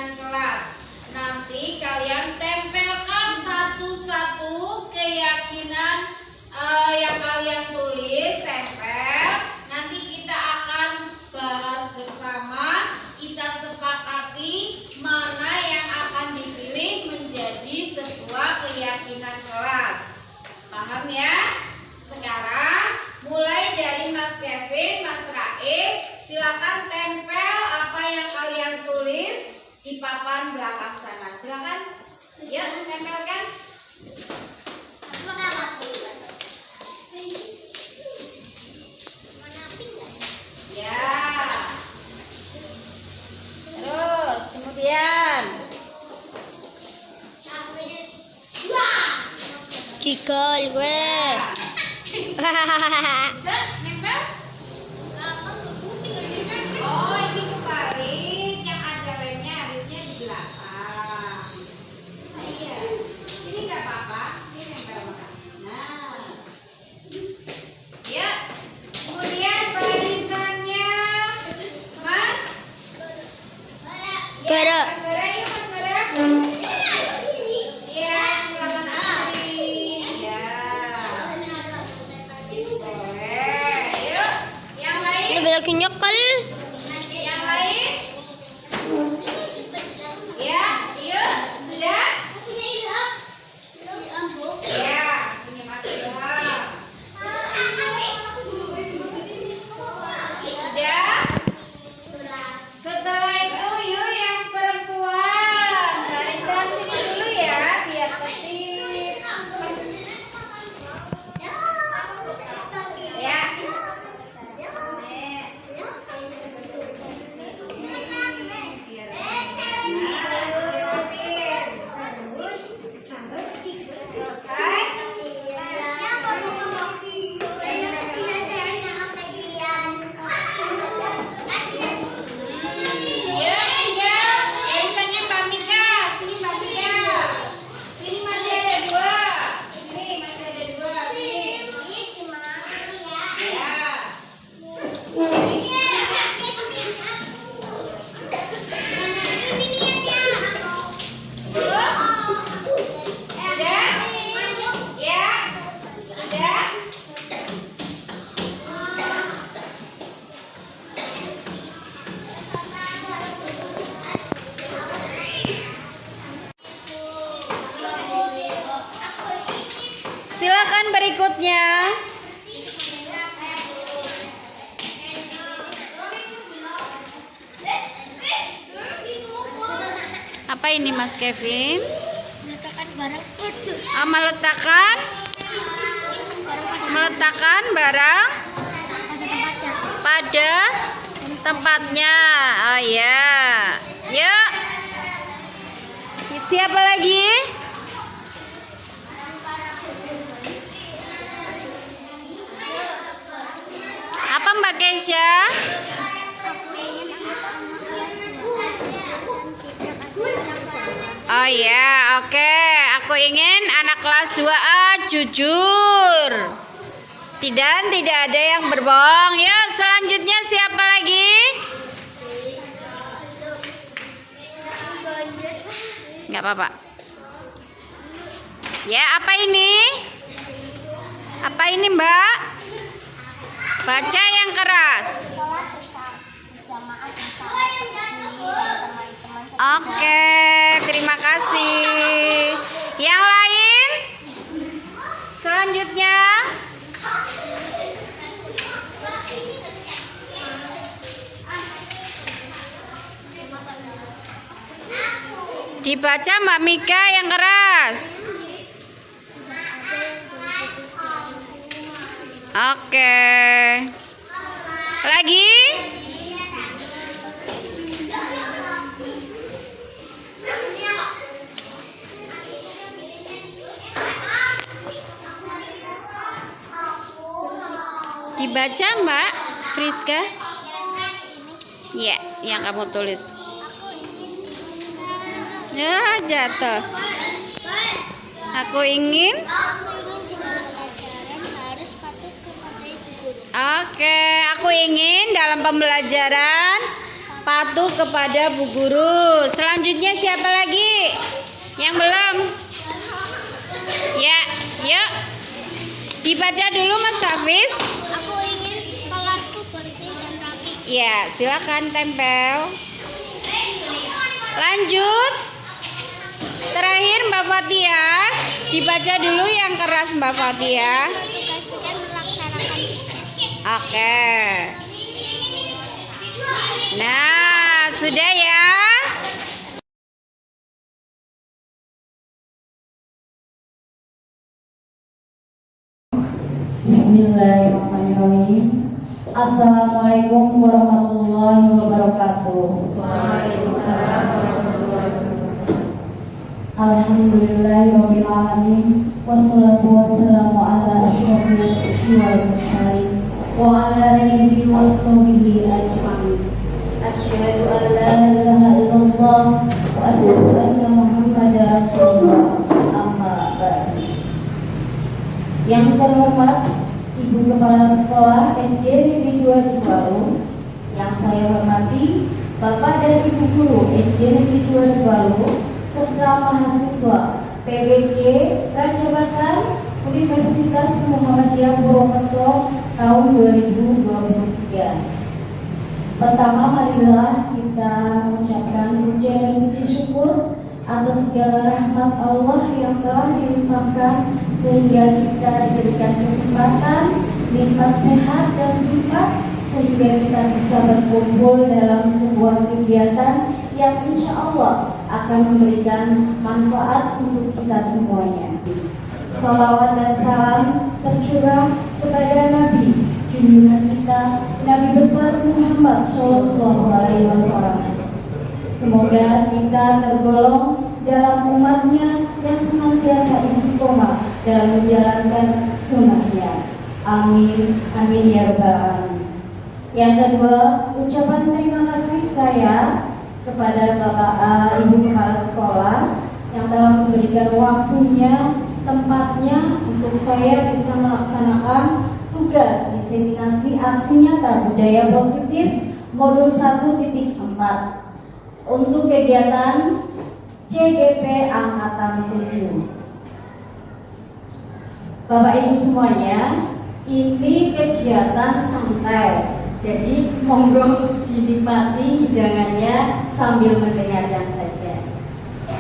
keyakinan kelas. Nanti kalian tempelkan satu-satu keyakinan yang kalian tulis, tempel. Nanti kita akan bahas bersama, kita sepakati mana yang akan dipilih menjadi sebuah keyakinan kelas. Paham ya? Sekarang mulai dari Mas Kevin, Mas Raif, silakan tempel apa yang kalian tulis di papan belakang sana. Silakan, ya, tempelkan. Ya. Terus kemudian Kikol gue. bisa nempel? Oh, ini kebalik, yang ada lemnya harusnya di belakang. Iya, ini nggak apa-apa, ini nempel maka. Nah, ya. Kemudian barisannya, Mas. Gara. Mas Bara, yuk Mas Bara. Iya, silakan antri. Ya. Boleh. Yuk, yang lain. Ini banyak nyekal. Yang lain? Ya, yuk, sudah? Ya, punya Mas Ilham. Sudah? Setelah itu yuk yang perempuan. Barisan sini dulu ya, biar tertib. Ya. Ya, tinggal barisannya Mbak Mika. Sini Mbak Mika. Sini masih ada dua. Sini masih ada dua. Sini. Ya. Sudah? Ya. Sudah? Silakan berikutnya. Apa ini Mas Kevin? Meletakkan barang itu. Meletakkan barang Pada tempatnya. pada tempatnya. Oh ya. Yuk. Siapa lagi? Apa Mbak Kesya? Oh ya, oke. Aku ingin anak kelas 2A jujur. Tidak ada yang berbohong. Yuk, selanjutnya siapa lagi? Nggak apa-apa. Ya, apa ini? Apa ini, Mbak? Baca yang keras. Oke, terima kasih. Yang lain? Selanjutnya. Dibaca Mbak Mika yang keras. Oke. Lagi? Dibaca Mbak Friska? Ya, yang kamu tulis. Ya, jatuh. Aku ingin Oke, aku ingin dalam pembelajaran patuh kepada Bu Guru. Selanjutnya siapa lagi yang belum? Ya, yuk dibaca dulu Mas Hafiz. Aku ingin kelasku bersih dan rapi. Ya, silakan tempel. Lanjut. Terakhir Mbak Fatia, dibaca dulu yang keras Mbak Fatia. Tugasku dan melaksanakan. Oke. Nah, sudah ya. Bismillahirrahmanirrahim. Assalamualaikum warahmatullahi wabarakatuh. Waalaikumsalam warahmatullahi wabarakatuh. Alhamdulillahirabbil alamin. Wassalatu wassalamu ala asyrofil anbiya'i wal mursalin wa ala alihi washabihi ajmain. Asyhadu an la ilaha illallah wa asyhadu anna Muhammadar Rasulullah. Amma ba'du. Yang terhormat Ibu Kepala Sekolah SD Negeri 2 Tuvalu, yang saya hormati Bapak dan Ibu Guru SD Negeri 2 Tuvalu, serta mahasiswa PBG Raja Batar Universitas Muhammadiyah Purwokerto tahun 2023. Pertama, marilah kita mengucapkan puja dan puji syukur atas segala rahmat Allah yang telah dilimpahkan sehingga kita diberikan kesempatan, nikmat sehat dan sifat, sehingga kita bisa berkumpul dalam sebuah kegiatan yang insya Allah akan memberikan manfaat untuk kita semuanya. Salawat dan salam tercurah kepada Nabi junjungan kita, Nabi besar Muhammad Shallallahu Alaihi Wasallam. Semoga kita tergolong dalam umatnya yang senantiasa istiqomah dalam menjalankan sunnahnya. Amin, amin ya rabbal alamin. Yang kedua, ucapan terima kasih saya kepada Bapak Ibu Kepala Sekolah yang telah memberikan waktunya, tempatnya untuk saya bisa melaksanakan tugas diseminasi aksi nyata budaya positif modul 1.4 untuk kegiatan CGP Angkatan 7. Bapak Ibu semuanya, ini kegiatan santai, jadi monggo dinikmati hidangannya sambil mendengarkan saja.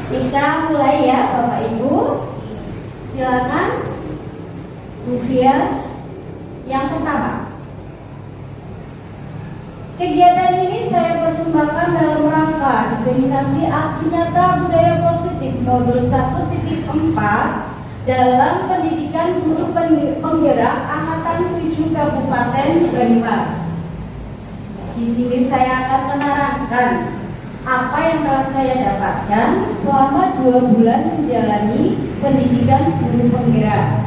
Kita mulai ya Bapak Ibu. Silakan Bu Fia. Yang pertama, kegiatan ini saya persembahkan dalam rangka diseminasi aksi nyata budaya positif modul 1.4 dalam pendidikan guru penggerak Angkatan 7 Kabupaten Banyumas. Di sini saya akan menerangkan apa yang telah saya dapatkan selama 2 bulan menjalani pendidikan guru penggerak.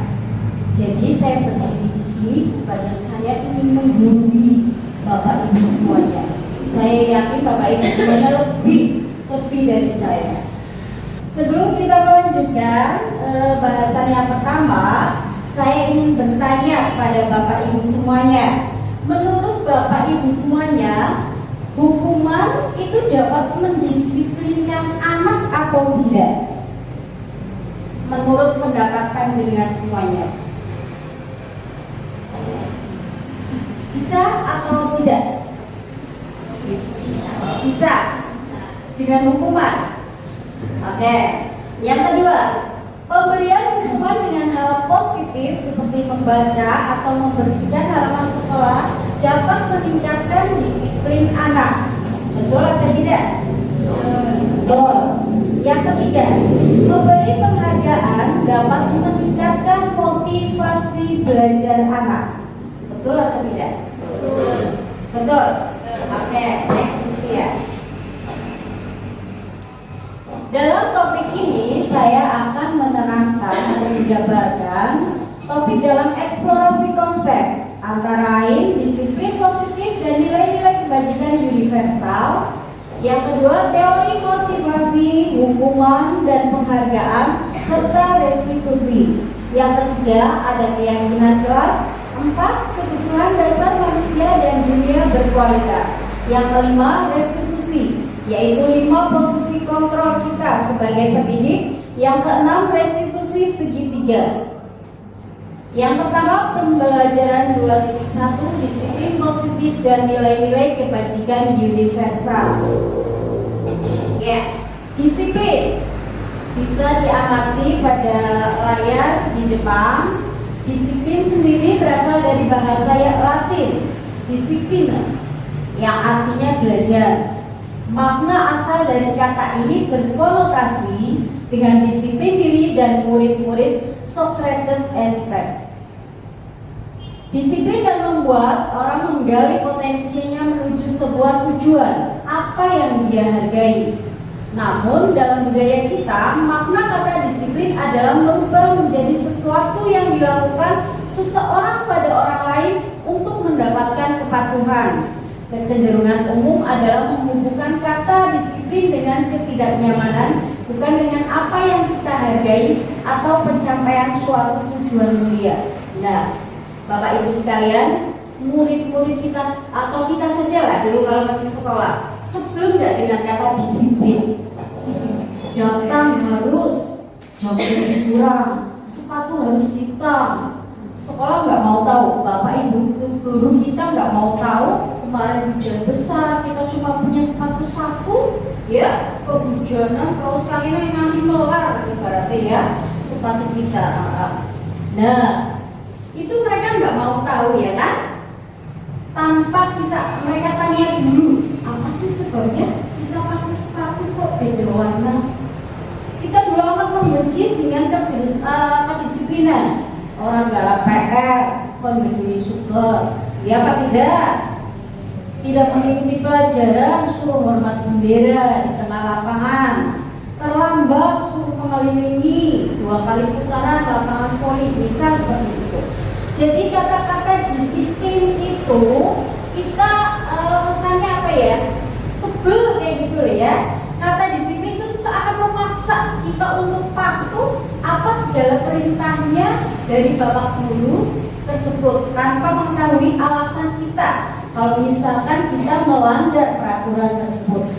Jadi saya berdiri di sini bukannya saya ingin menggurui Bapak Ibu semuanya. Saya yakin Bapak Ibu semuanya lebih dari saya. Sebelum kita melanjutkan bahasan yang pertama, saya ingin bertanya kepada Bapak Ibu semuanya. Menurut Bapak Ibu semuanya, hukuman itu dapat mendisiplinkan anak atau tidak? Menurut pendapat panjenengan semuanya, bisa atau tidak? Bisa. Dengan hukuman. Oke. Yang kedua, pemberian hukuman dengan hal positif seperti membaca atau membersihkan halaman sekolah dapat meningkatkan disiplin anak. Betul atau tidak? Betul. Yang ketiga, memberi penghargaan dapat meningkatkan motivasi belajar anak. Betul atau tidak? Betul. Betul. Oke, next ya. Dalam topik ini saya akan menerangkan dan menjabarkan topik dalam eksplorasi konsep antara lain disiplin positif dan nilai-nilai kebajikan universal. Yang kedua, teori motivasi, hukuman dan penghargaan serta restitusi. Yang ketiga, ada keyakinan kelas. 4, kebutuhan dasar manusia dan dunia berkualitas. Yang kelima, restitusi restitusi, yaitu 5 posisi kontrol kita sebagai pendidik. Yang keenam, restitusi segitiga. Yang pertama, pembelajaran 2.1, disiplin positif dan nilai-nilai kebajikan universal. Ya, disiplin bisa diamati pada layar di depan. Disiplin sendiri berasal dari bahasa Latin, disiplina, yang artinya belajar. Makna asal dari kata ini berkonotasi dengan disiplin diri dan murid-murid Socrates and Plato. Disiplin dan membuat orang menggali potensinya menuju sebuah tujuan, apa yang dia hargai. Namun dalam budaya kita, makna kata disiplin adalah merubah menjadi sesuatu yang dilakukan seseorang pada orang lain untuk mendapatkan kepatuhan. Kecenderungan umum adalah menghubungkan kata disiplin dengan ketidaknyamanan, bukan dengan apa yang kita hargai atau pencapaian suatu tujuan mulia. Nah, Bapak Ibu sekalian, murid-murid kita atau kita saja lah dulu kalau masih sekolah, sebelum nggak dengan kata disiplin. Datang harus jam 7 kurang, sepatu harus hitam. Sekolah nggak mau tahu, Bapak Ibu guru kita nggak mau tahu. Kemarin hujan besar, kita cuma punya sepatu satu, ya kehujanan, kalau sekali ini nanti melar ibaratnya ya sepatu kita. Nah, itu mereka nggak mau tahu ya kan? Tanpa mereka tanya dulu, apa sih sebabnya kita pakai sepatu kok beda warna? Kita dulu amat membenci dengan kedisiplinan. Orang galak PR, pembeli suka, ya apa tidak? Tidak mengikuti pelajaran, suruh hormat bendera di tengah lapangan. Terlambat, suruh mengelilingi 2 kali putaran lapangan voli, misal seperti itu. Jadi kata-kata disiplin itu kita kesannya apa ya? Sebel kayak gitu loh ya. Kata disiplin itu seakan memaksa kita untuk patuh apa segala perintahnya dari bapak guru tersebut tanpa mengetahui alasan kita. Kalau misalkan kita melanggar peraturan tersebut.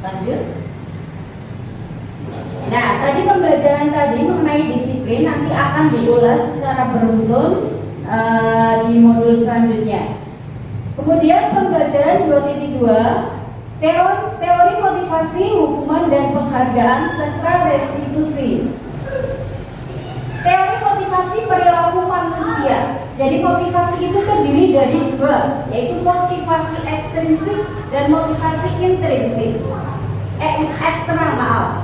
Lanjut. Nah, tadi pembelajaran tadi mengenai disiplin nanti akan diulas secara beruntun di modul selanjutnya. Kemudian pembelajaran 2.2, teori motivasi, hukuman dan penghargaan serta restitusi. Teori motivasi perilaku manusia. Jadi motivasi itu terdiri dari 2, yaitu motivasi ekstrinsik dan motivasi intrinsik. Eksternal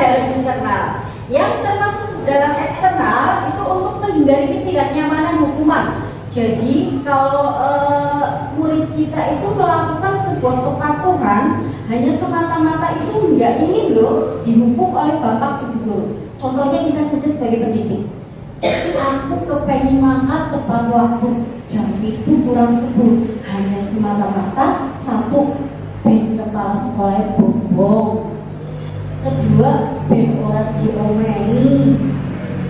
dan internal. Yang termasuk dalam eksternal itu untuk menghindari ketidaknyamanan hukuman. Jadi kalau murid kita itu melakukan sebuah kepatuhan hanya semata-mata itu enggak ingin loh dihukum oleh bapak ibu guru. Contohnya kita saja sebagai pendidik. Aku kepengen makan tepat waktu, jam itu kurang 10, hanya semata-mata 1, ben kepala sekolah bohong, 2, ben orang diomeli,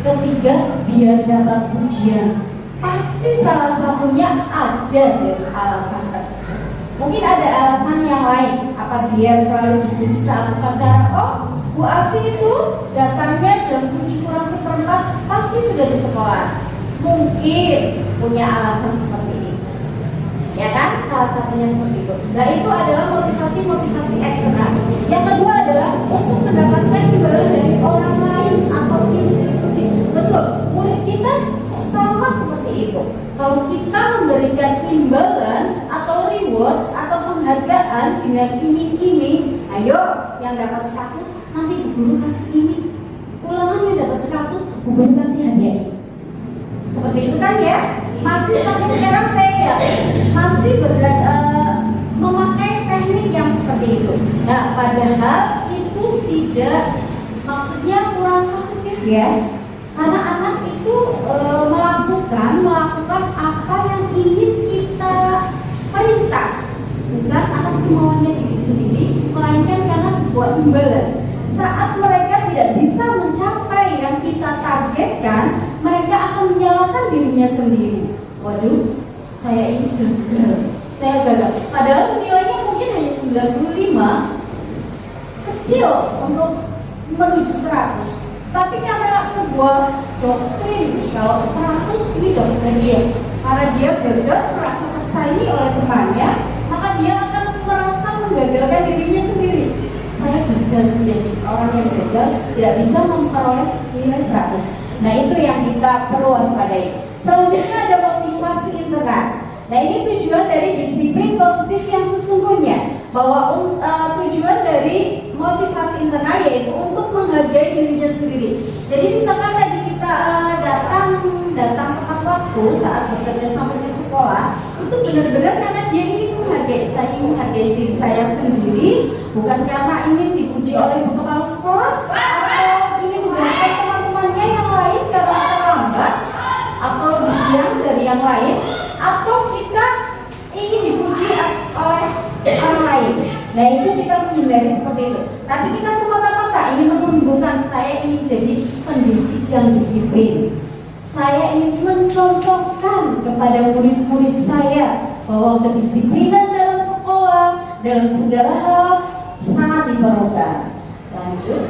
3, biar dapat pujian. Pasti salah satunya ada dari alasan tersebut. Mungkin ada alasan yang lain, apa dia selalu dipuji saat upacara. Oh, Bu Asi itu datangnya jam 7 kurang 1/4, pasti sudah di sekolah. Mungkin punya alasan seperti itu, ya kan? Salah satunya seperti itu. Nah, itu adalah motivasi eksternal. Yang kedua adalah untuk mendapatkan imbalan dari orang lain atau institusi. Betul, murid kita sama seperti itu. Kalau kita memberikan imbalan atau reward atau penghargaan dengan iming-iming, ayo yang dapat 100 nanti guru kasih ini, ulangan yang dapat 100 guru kasih hadiah ini. Seperti itu kan ya? Masih sampai sekarang saya masih memakai teknik yang seperti itu. Nah, padahal itu tidak, maksudnya kurang positif ya. Karena anak itu melakukan apa yang ingin kita perintah, bukan atas kemauannya diri sendiri, melainkan karena sebuah imbalan. Saat mereka tidak bisa mencapai yang kita targetkan, mereka akan menyalahkan dirinya sendiri. Waduh, saya ini gagal, saya gagal. dia. Karena dia gagal merasa tersaingi oleh temannya, maka dia akan merasa menggagalkan dirinya sendiri. Saya gagal menjadi orang yang gagal, tidak bisa memperoleh nilai 100. Nah, itu yang kita perlu waspadai. Selanjutnya ada motivasi internal. Nah, ini tujuan dari disiplin positif yang sesungguhnya. Bahwa tujuan dari motivasi internal yaitu untuk menghargai dirinya sendiri. Jadi misalkan tadi kita datang tepat waktu saat bekerja sampai ke sekolah, itu benar-benar karena dia ingin menghargai. Saya ingin menghargai diri saya sendiri, bukan karena ingin dipuji oleh ibu kepala sekolah atau ingin menghargai teman-temannya yang lain karena terlambat atau lebih siang dari yang lain, atau kita ingin dipuji oleh orang lain. Nah, itu kita menghindari seperti itu. Tapi kita semata-mata ingin menumbuhkan, saya ingin jadi pendidik yang disiplin. Saya ingin mencontohkan kepada murid-murid saya bahwa kedisiplinan dalam sekolah, dalam segala hal sangat diperlukan. Lanjut.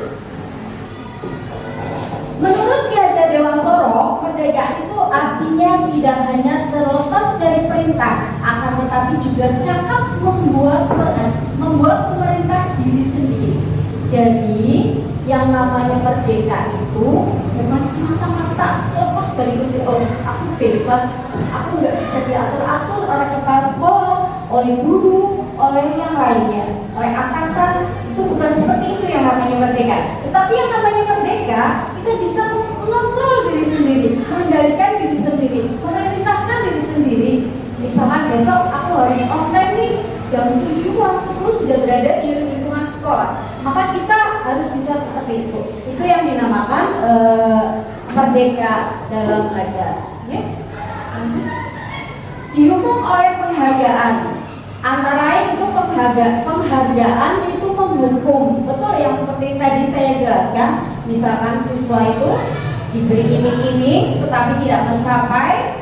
Menurut Ki Hajar Dewantoro, merdeka itu artinya tidak hanya terlepas dari perintah, akan tetapi juga cakap membuat pemerintah diri sendiri. Jadi, yang namanya merdeka itu bukan semata-mata lepas dari perintah. Oh, aku bebas, aku nggak bisa diatur-atur oleh kepala sekolah, oleh guru, oleh yang lainnya, oleh atasan. Itu bukan seperti itu yang namanya merdeka. Tetapi yang namanya merdeka, kita bisa mengontrol diri sendiri, mengendalikan diri sendiri, memerintahkan diri sendiri. Misalkan besok aku harus online nih, jam 7 kurang 10 sudah berada di lingkungan sekolah, maka kita harus bisa seperti itu. Itu yang dinamakan merdeka dalam belajar. Ya? Didukung oleh penghargaan. Antara lain itu penghargaan itu menghukum. Betul yang seperti tadi saya jelaskan. Misalkan siswa itu diberi iming-iming tetapi tidak mencapai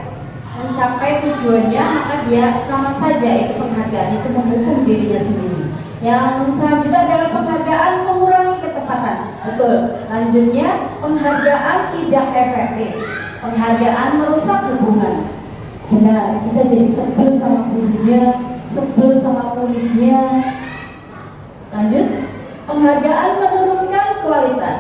tujuannya, maka dia sama saja itu penghargaan, itu menghukum dirinya sendiri. Yang selanjutnya adalah penghargaan mengurangi ketepatan. Betul. Lanjutnya penghargaan tidak efektif. Penghargaan merusak hubungan. Benar, kita jadi sebel sama gurunya, sebel sama muridnya. Lanjut, penghargaan menurunkan kualitas.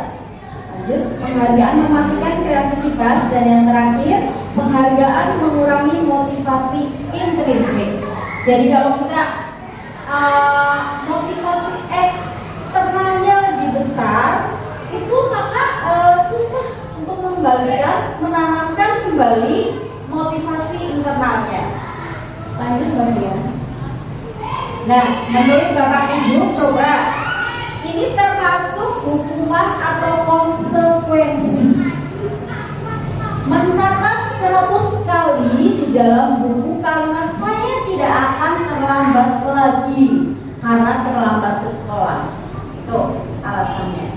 Lanjut, penghargaan mematikan kreativitas. Dan yang terakhir, penghargaan mengurangi motivasi intrinsik. Jadi kalau kita motivasi eksternalnya lebih besar, itu maka susah untuk menanamkan kembali motivasi internalnya. Lanjut Mbak Dian. Nah, menurut Bapak Ibu, coba ini termasuk hukuman atau konsekuensi. Mencatat 100 kali di dalam buku kalimat saya tidak akan terlambat lagi karena terlambat ke sekolah. Itu alasannya.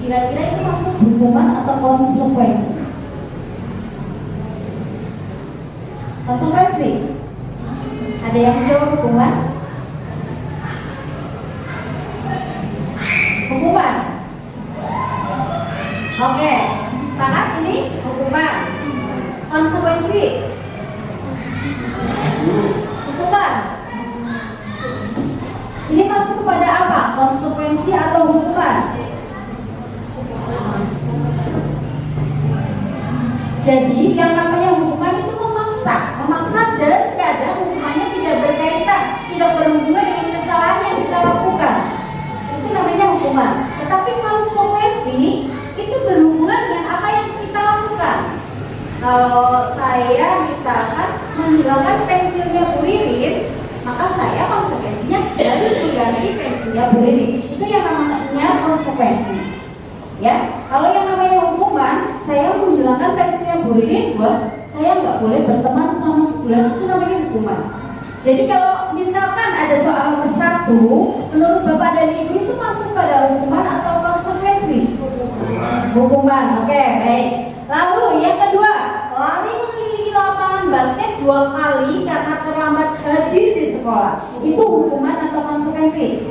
Kira-kira itu masuk hukuman atau konsekuensi? Konsekuensi. Ada yang menjawab hukuman? Hukuman. Oke, sepakat ini hukuman. Konsekuensi. Hukuman. Ini masuk kepada apa? Konsekuensi atau hukuman? Jadi yang namanya hukuman itu memaksa dan kadang hukumannya tidak berkaitan, tidak berhubungan dengan kesalahan yang kita lakukan. Itu namanya hukuman. Tetapi konsekuensi itu berhubungan dengan apa yang kita lakukan. Kalau saya misalkan menghilangkan pensilnya Bu Ririn, maka saya konsekuensinya harus mengganti pensilnya Bu Ririn. Itu yang namanya konsekuensi. Ya, kalau yang namanya hukuman, saya menghilangkan pensilnya Bu Ririn, saya nggak boleh berteman selama sebulan, itu namanya hukuman. Jadi kalau misalkan ada soal nomor 1, menurut Bapak dan Ibu itu masuk pada hukuman atau konsekuensi? Hukuman. Oke, baik. Lalu yang kedua, lari mengelilingi lapangan basket 2 kali karena terlambat hadir di sekolah. Itu hukuman atau konsekuensi?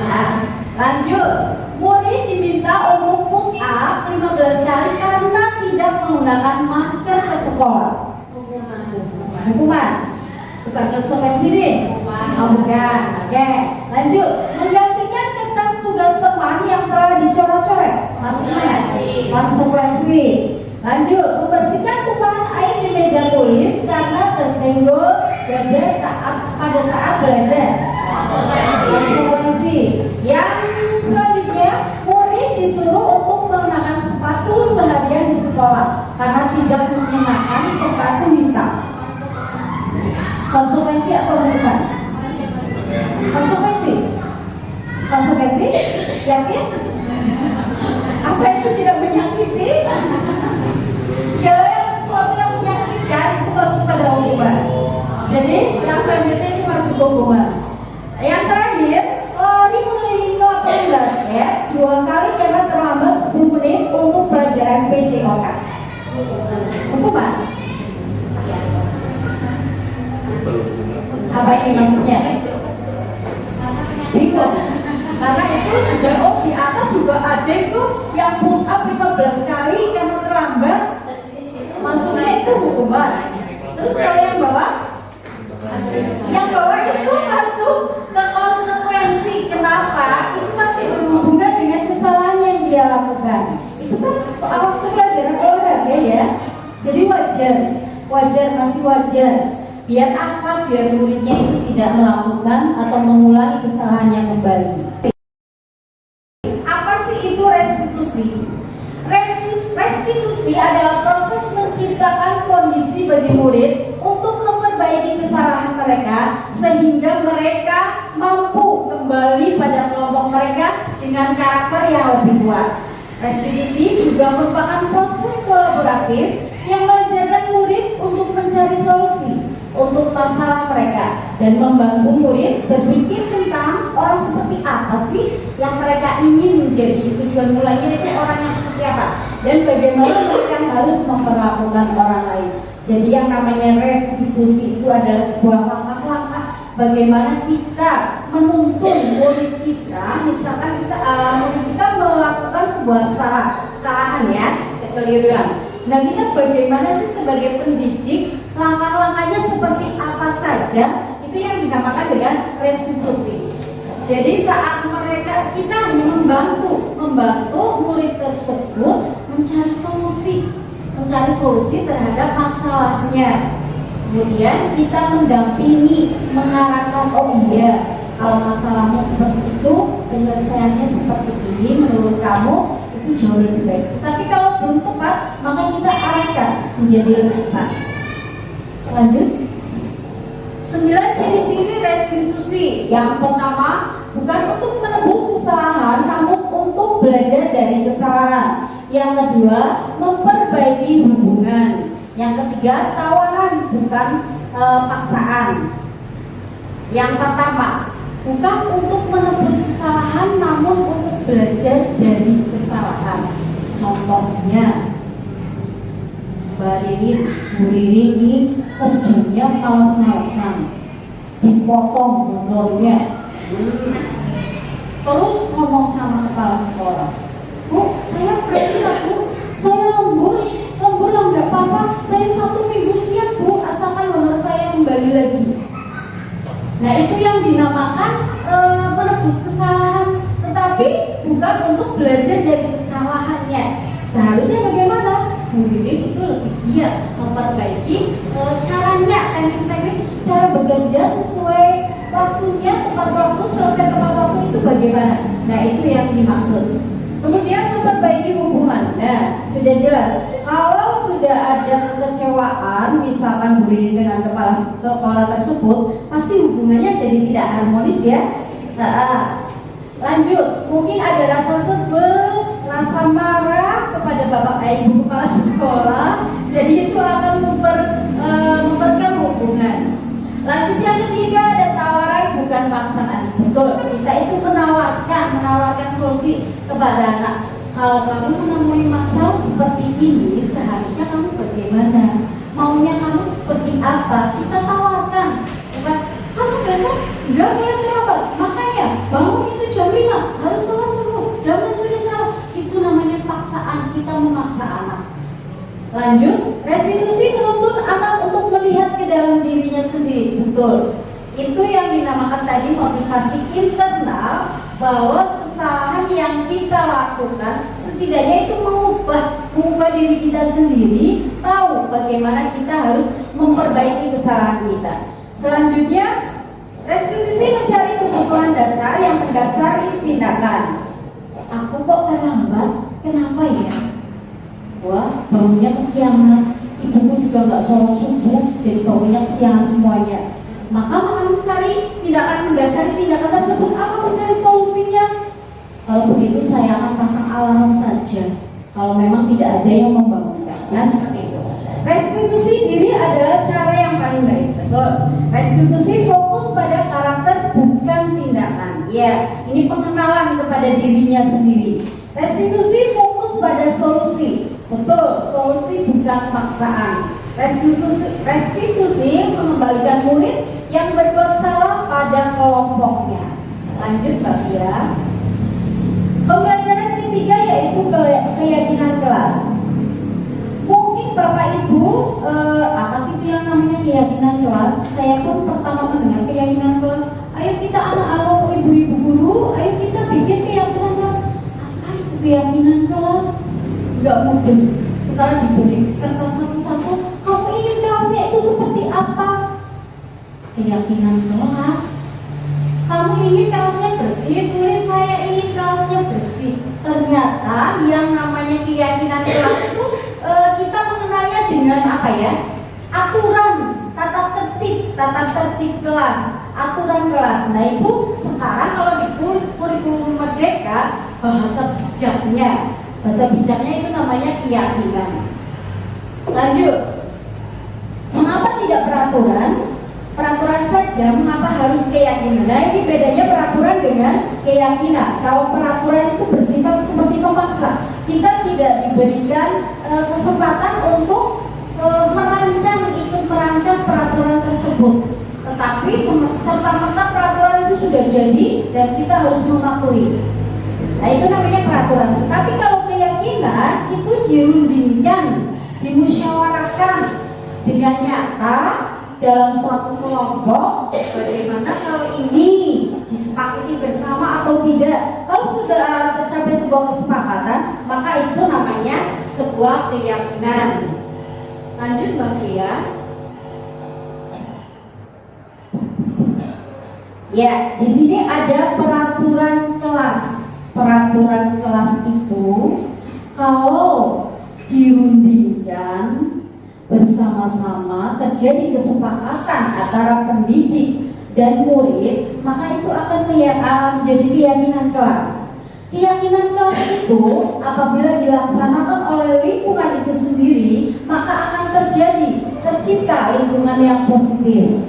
Nah, lanjut. Murid diminta untuk push up 15 kali karena tidak menggunakan masker ke sekolah? Hukuman. Bukan konsekuensi nih. Oh, bukan. Oke, lanjut. Menggantikan kertas tugas teman yang telah dicoret-coret. Maksudnya konsekuensi. Lanjut. Membersihkan tumpahan air di meja tulis karena tersenggol pada saat belajar. Konsekuensi. Yang selanjutnya, murid disuruh untuk mengenakan sepatu seharian di sekolah karena tidak mengenakan sepatu hitam. Konsekuensi atau bukan? Konsekuensi. Konsekuensi? Yakin? Apa itu tidak menyakiti? Segala sesuatu yang menyakitkan itu masuk pada hukuman. Jadi yang selanjutnya ini masuk hukuman. Yang terakhir, lari mengelilingi lapangan basket 2 kali karena terlambat 10 menit untuk pelajaran PJOK. Hukuman. Apa ini maksudnya? Bingung. Karena itu juga di atas juga ada itu yang push up 15 kali karena terlambat. Maksudnya itu hukuman. Terus kalau yang bawah? Yang bawah itu masuk ke konsekuensi. Kenapa? Itu masih berhubungan dengan kesalahan yang dia lakukan. Itu kan waktu pelajaran olahraga ya. Jadi wajar, masih wajar. Biar apa? Biar muridnya itu tidak melakukan atau mengulangi kesalahannya kembali. Apa sih itu restitusi? Restitusi adalah proses menciptakan kondisi bagi murid untuk memperbaiki kesalahan mereka sehingga mereka mampu kembali pada kelompok mereka dengan karakter yang lebih kuat. Restitusi juga merupakan proses kolaboratif yang mengajarkan murid untuk mencari solusi untuk masalah mereka dan membantu murid berpikir tentang orang seperti apa sih yang mereka ingin menjadi, tujuan mulanya itu orang yang seperti apa dan bagaimana mereka harus memperlakukan orang lain. Jadi yang namanya restitusi itu adalah sebuah langkah-langkah bagaimana kita menuntun murid kita, misalkan murid kita melakukan sebuah kesalahan ya, kekeliruan. Nah kita bagaimana sih sebagai pendidik, langkah-langkahnya seperti apa saja, itu yang dinamakan dengan restitusi. Jadi saat kita hanya membantu murid tersebut mencari solusi terhadap masalahnya. Kemudian kita mendampingi, mengarahkan, oh iya, kalau masalahmu seperti itu, penyelesaiannya seperti ini menurut kamu itu jauh lebih baik. Tapi kalau belum tepat, maka kita arahkan menjadi lebih tepat. Lanjut. 9 ciri-ciri restitusi. Yang pertama, bukan untuk menebus kesalahan, namun untuk belajar dari kesalahan. Yang kedua, memperbaiki hubungan. Yang ketiga, tawaran, bukan paksaan. Yang pertama, bukan untuk menebus kesalahan, namun untuk belajar dari kesalahan. Contohnya, Mbak Ririn ini kerjanya males-malesan, dipotong honornya, terus ngomong sama kepala sekolah, Bu, saya preman Bu, saya lembur lah nggak apa-apa, saya 1 minggu siap Bu, asalkan honor saya kembali lagi. Nah itu yang dinamakan menebus kesalahan, tetapi bukan untuk belajar dari kesalahannya. Seharusnya bagaimana? Murid itu lebih giat memperbaiki caranya, teknik-teknik cara bekerja sesuai waktunya, tepat waktu, selesai tepat waktu itu bagaimana? Nah itu yang dimaksud. Kemudian memperbaiki hubungan. Nah sudah jelas. Kalau sudah ada kekecewaan, misalkan murid dengan kepala sekolah tersebut, pasti hubungannya jadi tidak harmonis ya. Lanjut, mungkin ada rasa sebel, rasa marah kepada bapak ibu kepala sekolah, jadi itu akan memperkeruh hubungan. Lanjut yang ketiga, ada tawaran bukan paksaan. Betul, kita itu menawarkan solusi kepada anak. Kalau kamu menemui masalah seperti ini, seharusnya kamu bagaimana? Maunya kamu seperti apa? Kita tawarkan. Bukan, kamu besok nggak boleh terlambat, makanya bangun itu jam 5, harus sholat subuh, jam 6 sudah salah. Itu namanya paksaan, kita memaksa anak. Lanjut, restitusi menuntut anak untuk melihat ke dalam dirinya sendiri. Betul. Itu yang dinamakan tadi motivasi internal, bahwa kesalahan yang kita lakukan setidaknya itu mengubah diri kita sendiri, tahu bagaimana kita harus memperbaiki kesalahan kita. Selanjutnya, restitusi mencari kebutuhan dasar yang mendasari tindakan. Aku kok terlambat? Kenapa ya? Wah, bangunnya kesiangan. Ibuku juga nggak sholat subuh, jadi bangunnya kesiangan semuanya. Maka mencari tindakan mendasari tindakan tersebut, apa mencari solusinya? Kalau begitu saya akan pasang alarm saja. Kalau memang tidak ada yang membangunkan. Nah, seperti itu. Restitusi diri adalah cara yang paling baik. Betul. Restitusi fokus pada karakter bukan tindakan. Ya, ini pengenalan kepada dirinya sendiri. Restitusi fokus pada solusi. Betul, solusi bukan paksaan. Restitusi mengembalikan murid yang berbuat salah pada kelompoknya. Lanjut Mbak Fia. Pembelajaran ketiga yaitu keyakinan kelas. Mungkin Bapak Ibu, apa sih itu yang namanya keyakinan kelas? Saya pun pertama mendengar keyakinan kelas. Ayo kita anak-anak, ibu-ibu guru, ayo kita bikin keyakinan kelas. Apa itu keyakinan kelas? Enggak mungkin. Sekarang diberi kertas satu-satu. Kamu ingin kelasnya itu seperti apa? Keyakinan kelas. Kamu ingin kelasnya bersih, tulis saya ingin kelasnya bersih. Ternyata yang namanya keyakinan kelas itu kita mengenalnya dengan apa ya? Aturan, tata tertib kelas, aturan kelas. Nah itu sekarang kalau di kurikulum Merdeka, bahasa bijaknya itu namanya keyakinan. Lanjut. Mengapa tidak peraturan? Peraturan saja, mengapa harus keyakinan? Nah ini bedanya peraturan dengan keyakinan. Kalau peraturan itu bersifat seperti memaksa, kita tidak diberikan kesempatan untuk ikut merancang peraturan tersebut. Tetapi serta-merta peraturan itu sudah jadi dan kita harus mematuhi. Nah itu namanya peraturan. Tapi kalau keyakinan itu dirundingkan, dimusyawarahkan dengan nyata dalam suatu kelompok. Bagaimana kalau ini disepakati bersama atau tidak? Kalau sudah tercapai sebuah kesepakatan, maka itu namanya sebuah keyakinan. Lanjut Mbak Fia. Ya, di sini ada peraturan kelas. Peraturan kelas itu kalau dirundingkan bersama-sama, terjadi kesepakatan antara pendidik dan murid, maka itu akan menjadi keyakinan kelas. Keyakinan kelas itu apabila dilaksanakan oleh lingkungan itu sendiri, maka akan tercipta lingkungan yang positif.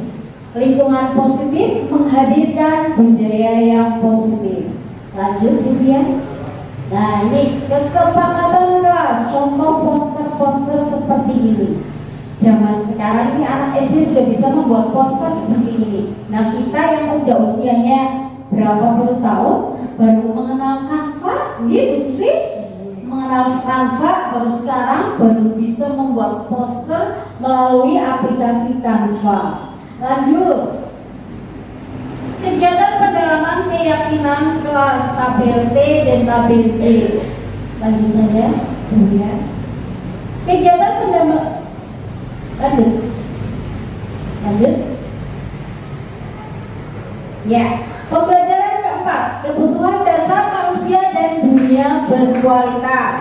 Lingkungan positif menghadirkan budaya yang positif. Lanjut Vivian. Nah ini kesepakatan kelas, contoh poster-poster seperti ini. Zaman sekarang ini anak SD sudah bisa membuat poster seperti ini. Nah kita yang udah usianya berapa puluh tahun baru mengenal Canva, gitu sih. Mengenal Canva baru bisa membuat poster melalui aplikasi Canva. Lanjut. Kegiatan pendalaman keyakinan kelas tabel T dan tabel D. Lanjut saja, ya. Kegiatan pendalaman. Lanjut. Ya, pembelajaran keempat, kebutuhan dasar manusia dan dunia berkualitas.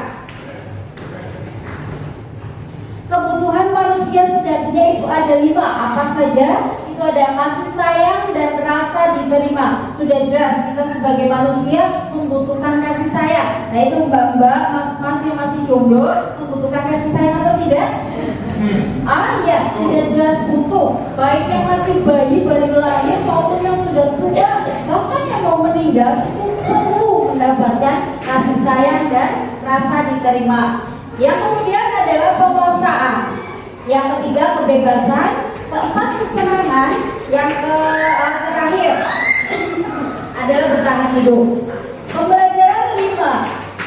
Kebutuhan manusia sejatinya itu ada 5. Apa saja? Itu ada kasih sayang dan rasa diterima. Sudah jelas kita sebagai manusia membutuhkan kasih sayang. Nah itu mbak-mbak, mas-mas yang masih jomblo membutuhkan kasih sayang atau tidak? Iya, sudah jelas butuh. Baik yang masih bayi baru lahir maupun yang sudah tua, bahkan yang mau meninggal itu perlu mendapatkan kasih sayang dan rasa diterima. Yang kemudian adalah penguasaan. Yang ketiga kebebasan. Keempat kesenangan. Yang terakhir adalah bertahan hidup. Pembelajaran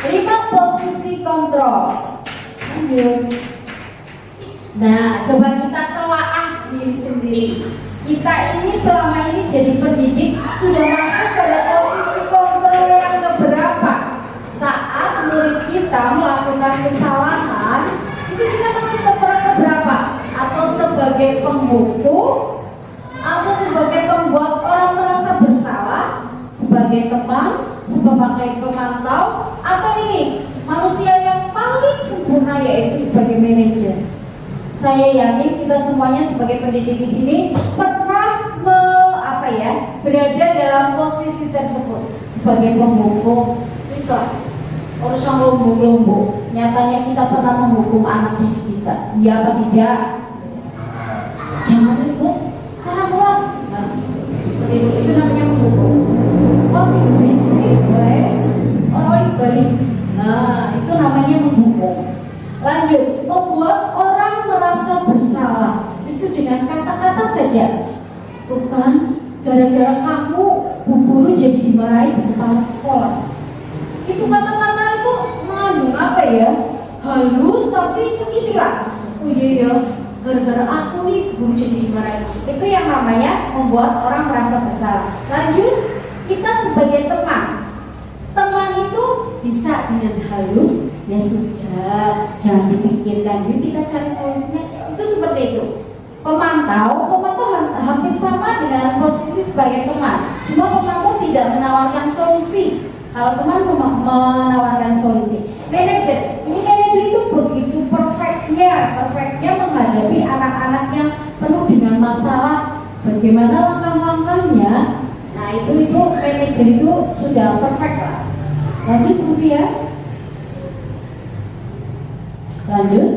5 posisi kontrol. Lanjut. Nah, coba kita telaah diri sendiri. Kita ini selama ini jadi pendidik sudah masuk pada posisi kontrol yang keberapa? Saat murid kita melakukan kesalahan, itu kita masuk ke peran keberapa? Atau sebagai penghukum, atau sebagai pembuat orang merasa bersalah, sebagai teman, sebagai pemantau, atau ini manusia yang paling sempurna yaitu sebagai manajer. Saya yakin kita semuanya sebagai pendidik di sini pernah berada dalam posisi tersebut sebagai penghukum. Misal urusan lombok-lombok, nyatanya kita pernah menghukum anak didik kita, iya apa tidak? Jangan ribut, sana keluar. Nah, seperti itu namanya menghukum. Masih berisik, orang balik. Nah, itu namanya menghukum. Lanjut, membuat orang merasa bersalah itu dengan kata-kata saja. Tuh kan, gara-gara kamu bu guru jadi dimarahi di kepala sekolah. Itu kata-kata itu mengandung apa ya? Halus tapi cekitilah. Oh iya ya, gara-gara aku nih guru jadi dimarahi. Itu yang namanya membuat orang merasa bersalah. Lanjut, kita sebagai teman. Teman itu bisa dengan halus, ya sudah, jangan dipikirkan, yuk kita cari solusinya. Itu seperti itu. Pemantau hampir sama dengan posisi sebagai teman. Cuma pemantau tidak menawarkan solusi. Kalau teman menawarkan solusi. Manajer, ini manajer itu begitu perfectnya menghadapi anak-anak yang penuh dengan masalah. Bagaimana langkah-langkahnya? Nah itu manajer itu sudah perfect lah. Lanjut ya. Lanjut.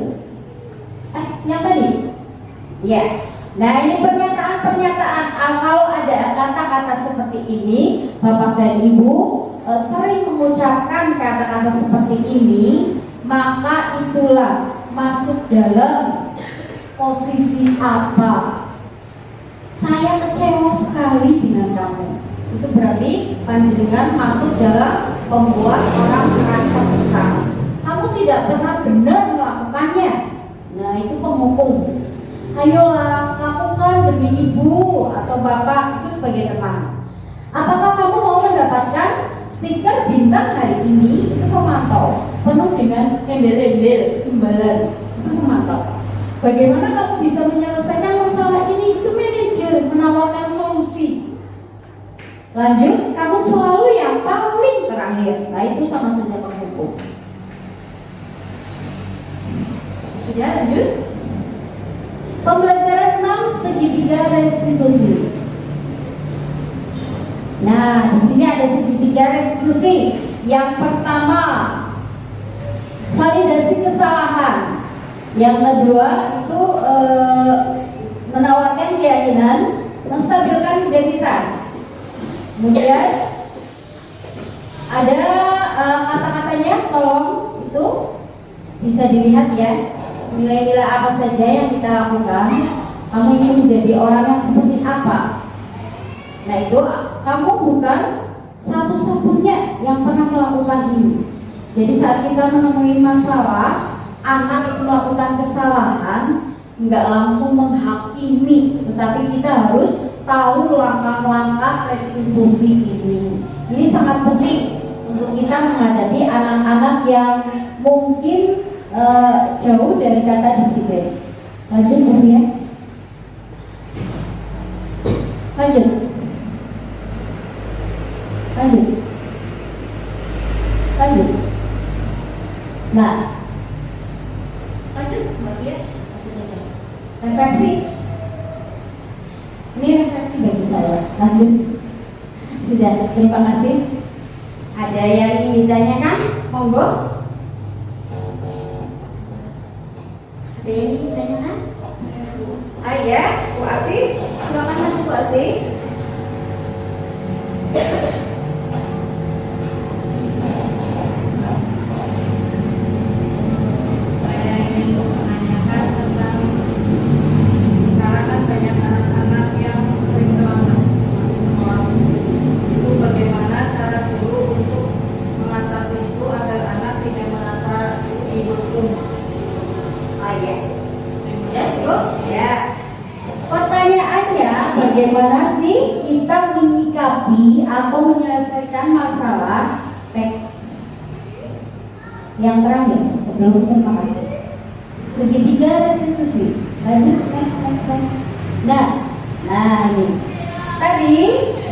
Yang tadi. Ya. Nah ini pernyataan. Kalau ada kata-kata seperti ini, Bapak dan Ibu sering mengucapkan kata-kata seperti ini, maka itulah masuk dalam posisi apa? Saya kecewa sekali dengan kamu. Itu berarti panjenengan masuk dalam membuat orang merasa bersalah. Kamu tidak pernah benar melakukannya. Nah itu penghukum. Ayolah lakukan demi ibu atau bapak, itu sebagai teman. Apakah kamu mau mendapatkan stiker bintang hari ini? Itu pemantau, penuh dengan embel-embel, imbalan. Itu pemantau. Bagaimana kamu bisa menyelesaikan masalah ini? Itu manajer menawarkan solusi. Lanjut, kamu selalu yang paling terakhir. Nah itu sama saja penghukum. Sudah lanjut. Pembelajaran 6 segitiga restitusi. Nah, di sini ada segitiga restitusi. Yang pertama, validasi kesalahan. Yang kedua itu menawarkan keyakinan, menstabilkan identitas. Kemudian ada kata-katanya, tolong itu bisa dilihat ya. Nilai-nilai apa saja yang kita lakukan. Kamu ingin menjadi orang yang seperti apa? Nah itu kamu bukan satu-satunya yang pernah melakukan ini. Jadi saat kita menemui masalah, anak itu melakukan kesalahan, nggak langsung menghakimi, tetapi kita harus tahu langkah-langkah restitusi ini. Ini sangat penting untuk kita menghadapi anak-anak yang mungkin jauh dari kata disiplin. Lanjut ya. Lanjut. Nah, lanjut ya. Refleksi. Ini refleksi bagi saya. Lanjut. Sudah, terima kasih. Ada yang ingin ditanyakan? Monggo. Ada yang ingin ditanyakan? Ya, Bu Asih, silakan maju Bu Asih. Saya ingin menanyakan tentang sekarang kan banyak anak-anak yang sering terlambat masih sekolah. Itu bagaimana cara guru untuk mengatasi itu agar anak tidak merasa dihukum? Ya. bagaimana sih kita menyikapi atau menyelesaikan masalah yang terakhir sebelum terima kasih. Segitiga restitusi. Lanjut, next. Nah ini tadi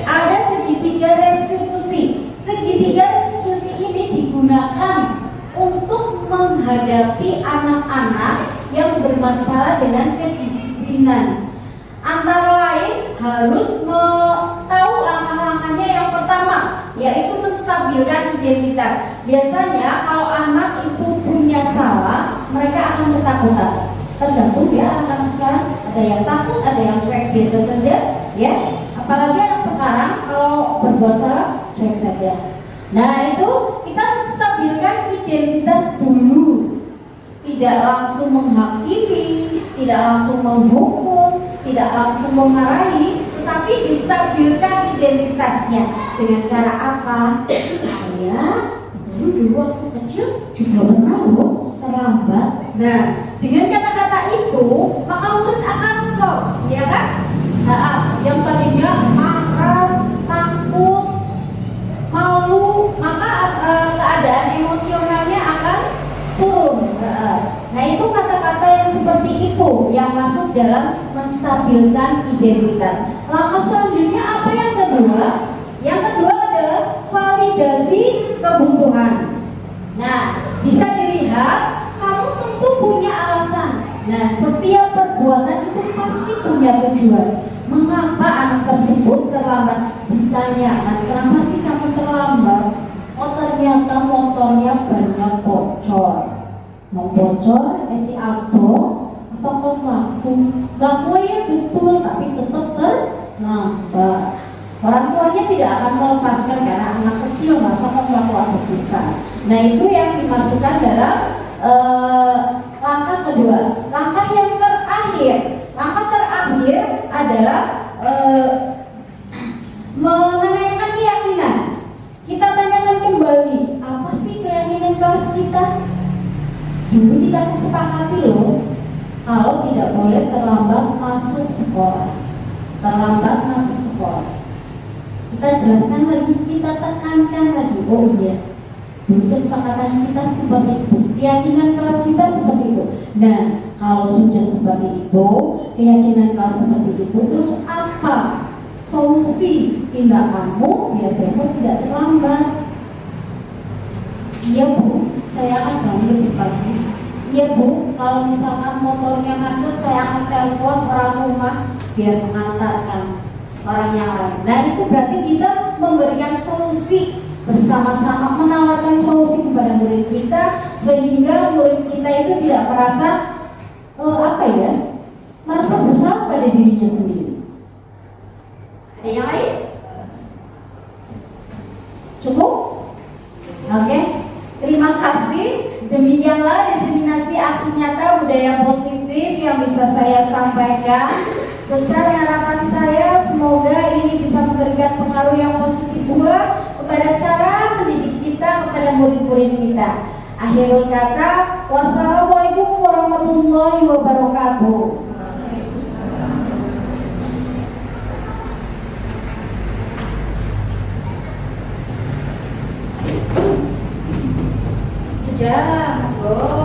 ada segitiga restitusi. Segitiga restitusi ini digunakan untuk menghadapi anak-anak yang bermasalah dengan kedisiplinan. Antara lain harus tahu langkah-langkahnya. Yang pertama yaitu menstabilkan identitas. Biasanya kalau anak itu punya salah, mereka akan ketakutan. Tergantung ya anak sekarang, ada yang takut, ada yang cuek biasa saja, ya. Apalagi anak sekarang kalau berbuat salah cuek saja. Nah itu kita menstabilkan identitas dulu. Tidak langsung menghakimi, tidak langsung menghukum, tidak langsung memarahi, tetapi distabilkan identitasnya. Dengan cara apa? Saya dulu waktu kecil juga pernah terlambat. Nah, dengan kata-kata itu maka murid akan shock, ya kan? Yang tadinya marah, takut, malu, maka keadaan emosionalnya akan turun. Nah itu kata-kata yang seperti itu yang masuk dalam menstabilkan identitas. Langkah selanjutnya apa yang kedua? Yang kedua adalah validasi kebutuhan. Nah bisa dilihat kamu tentu punya alasan. Nah setiap perbuatan itu pasti punya tujuan. Mengapa anak tersebut terlambat? Ditanyakan, kenapa sih kamu terlambat? Oh ternyata motornya banyak bocor. Mau bocor, si Aldo atau kau lakunya betul tapi tetap terlambat. Orang tuanya tidak akan melepaskan karena anak kecil masa mau melakukan bisa. Nah itu yang dimasukkan dalam langkah kedua. Langkah yang terakhir adalah menanyakan keyakinan. Kita tanyakan kembali, apa sih keyakinan kelas kita? Dulu kita kesepakati loh, kalau tidak boleh terlambat masuk sekolah. Kita jelaskan lagi, kita tekankan lagi. Oh iya, dulu kesepakatan kita seperti itu, keyakinan kelas kita seperti itu. Nah, kalau sudah seperti itu, keyakinan kelas seperti itu, terus apa solusi tindakanmu biar besok tidak terlambat? Iya Bu, saya akan bangun lebih pagi. Iya Bu, kalau misalkan motornya macet, saya akan telepon orang rumah biar mengantarkan orang yang lain. Nah itu berarti kita memberikan solusi bersama-sama, menawarkan solusi kepada murid kita sehingga murid kita itu tidak merasa merasa besar pada dirinya sendiri. Ada yang lain? Cukup? Oke. Terima kasih. Demikianlah diseminasi aksi nyata budaya positif yang bisa saya sampaikan. Besar harapan saya semoga ini bisa memberikan pengaruh yang positif pula kepada cara mendidik kita, kepada murid-murid kita. Akhirul kata, wassalamualaikum warahmatullahi wabarakatuh. Sudah, monggo.